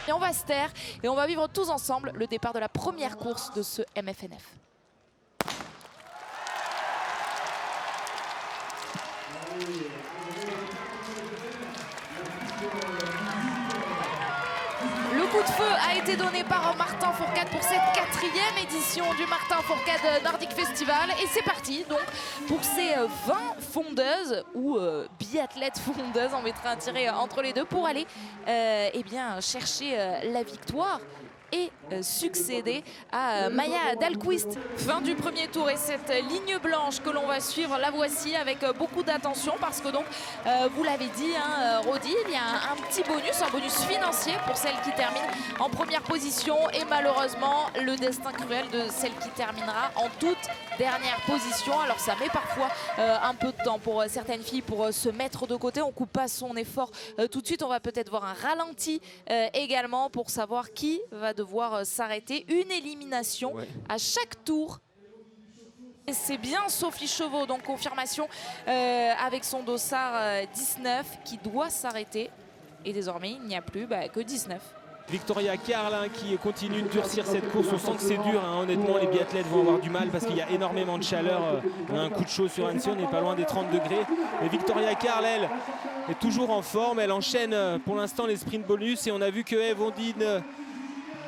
Et on va se taire et on va vivre tous ensemble le départ de la première course de ce MFNF. Le coup de feu a été donné par Martin Fourcade pour cette 4e édition du Martin Fourcade Nordic Festival. Et c'est parti donc pour ces 20 fondeuses ou biathlètes fondeuses. On mettra un tiré entre les deux pour aller eh bien, chercher la victoire et succéder à Maya Dahlqvist. Fin du premier tour et cette ligne blanche que l'on va suivre, la voici avec beaucoup d'attention parce que donc, vous l'avez dit, hein, Rodi, il y a un petit bonus, un bonus financier pour celle qui termine en première position et malheureusement le destin cruel de celle qui terminera en toute dernière position. Alors ça met parfois un peu de temps pour certaines filles pour se mettre de côté, on coupe pas son effort tout de suite, on va peut-être voir un ralenti également pour savoir qui va devoir s'arrêter. Une élimination à chaque tour. C'est bien Sophie Chevaux, donc confirmation avec son dossard 19 qui doit s'arrêter. Et désormais, il n'y a plus que 19. Victoria Karl hein, qui continue de durcir cette course. On sent que c'est dur, hein. Honnêtement les biathlètes vont avoir du mal parce qu'il y a énormément de chaleur. On a un coup de chaud sur Annecy, on n'est pas loin des 30 degrés. Mais Victoria Karl, elle, est toujours en forme. Elle enchaîne pour l'instant les sprint bonus et on a vu que Evondine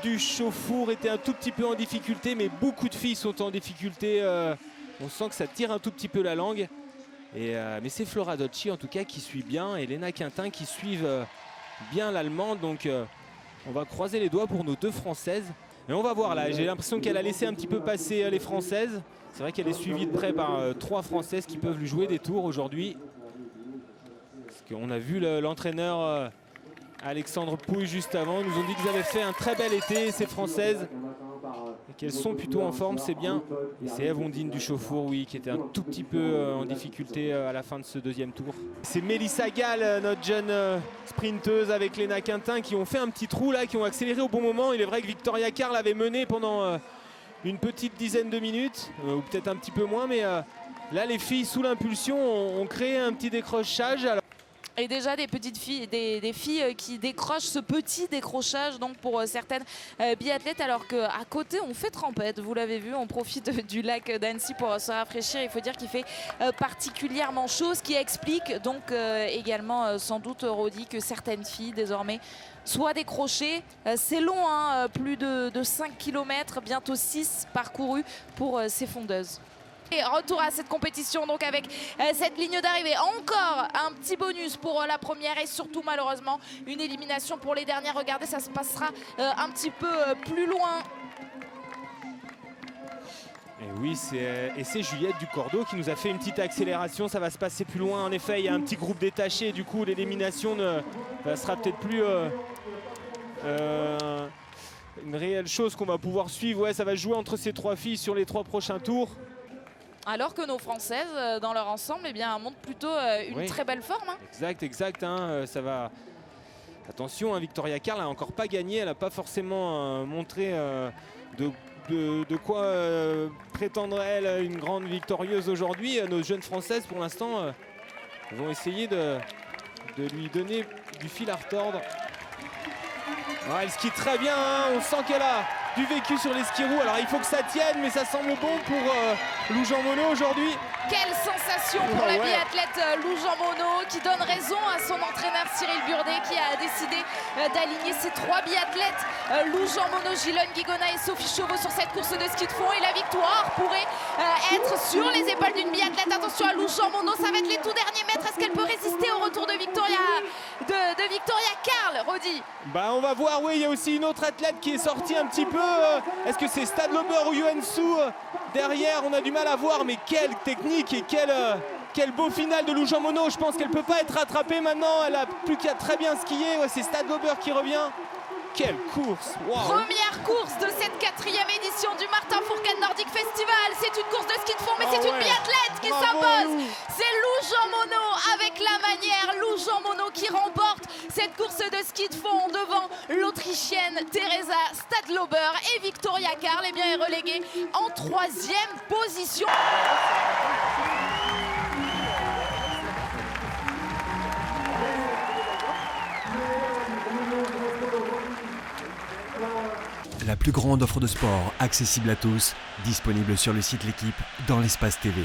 du Chauffour était un tout petit peu en difficulté, mais beaucoup de filles sont en difficulté. On sent que ça tire un tout petit peu la langue. Mais c'est Flora Docci en tout cas qui suit bien et Léna Quintin qui suivent bien l'allemande. Donc on va croiser les doigts pour nos deux françaises. Et on va voir là, j'ai l'impression qu'elle a laissé un petit peu passer les françaises. C'est vrai qu'elle est suivie de près par 3 françaises qui peuvent lui jouer des tours aujourd'hui. Parce qu'on a vu l'entraîneur Alexandre Pouille juste avant, nous ont dit qu'ils avaient fait un très bel été, ces françaises, et qu'elles sont plutôt en forme, c'est bien. Et c'est Evondine du Chauffour, oui, qui était un tout petit peu en difficulté à la fin de ce deuxième tour. C'est Mélissa Gall, notre jeune sprinteuse avec Léna Quintin, qui ont fait un petit trou là, qui ont accéléré au bon moment. Il est vrai que Victoria Karl avait mené pendant une petite dizaine de minutes, ou peut-être un petit peu moins, mais là les filles sous l'impulsion ont créé un petit décrochage. Alors, et déjà des petites filles, des filles qui décrochent ce petit décrochage donc pour certaines biathlètes, alors qu'à côté on fait trempette, vous l'avez vu, on profite du lac d'Annecy pour se rafraîchir. Il faut dire qu'il fait particulièrement chaud, ce qui explique donc également sans doute, Rodi, que certaines filles désormais soient décrochées. C'est long, hein, plus de 5 km, bientôt 6 parcourus pour ces fondeuses. Et retour à cette compétition donc avec cette ligne d'arrivée. Encore un petit bonus pour la première et surtout malheureusement une élimination pour les dernières. Regardez, ça se passera un petit peu plus loin. Et oui, c'est Juliette Ducordeau qui nous a fait une petite accélération. Ça va se passer plus loin. En effet, il y a un petit groupe détaché. Et du coup, l'élimination ne sera peut-être plus une réelle chose qu'on va pouvoir suivre. Ouais, ça va jouer entre ces 3 filles sur les 3 prochains tours. Alors que nos Françaises, dans leur ensemble, eh bien, montrent plutôt une très belle forme. Hein. Exact. Hein, ça va. Attention, hein, Victoria Karl n'a encore pas gagné. Elle n'a pas forcément montré de quoi prétendre elle une grande victorieuse aujourd'hui. Nos jeunes Françaises, pour l'instant, vont essayer de lui donner du fil à retordre. Ouais, elle skie très bien. Hein, on sent qu'elle a du vécu sur les skis roues. Alors il faut que ça tienne, mais ça semble bon pour Lou Jean Monod aujourd'hui. Quelle sensation pour la biathlète Lou Jean Monod, qui donne raison à son entraîneur Cyril Burdet, qui a décidé d'aligner ces 3 biathlètes, Lou Jean Monod, Gilonne Guigona et Sophie Chevaux sur cette course de ski de fond. Et la victoire pourrait être sur les épaules d'une biathlète. Attention à Lou Jean Monod, ça va être les tout derniers mètres. Est-ce qu'elle peut résister au retour de Victoria Karl, Rodi? On va voir, oui, il y a aussi une autre athlète qui est sortie un petit peu. Est-ce que c'est Stadlober ou Yuan Su derrière? On a du mal à voir, mais quelle technique et quel beau final de Lou Jean Monod. Je pense qu'elle ne peut pas être rattrapée maintenant. Elle a plus qu'à très bien skier. Ouais, c'est Stadlober qui revient. Quelle course! Wow. Première course de cette 4e édition du Martin Fourcade Nordic Festival. C'est une course de ski de fond, mais c'est une biathlète qui s'impose. C'est Lou Jean Monod avec la manière. Lou Jean Monod qui remporte cette course de ski de fond devant l'Autrichienne Teresa Stadlober. Et Victoria Karl est reléguée en 3e position. La plus grande offre de sport accessible à tous, disponible sur le site L'Équipe dans l'espace TV.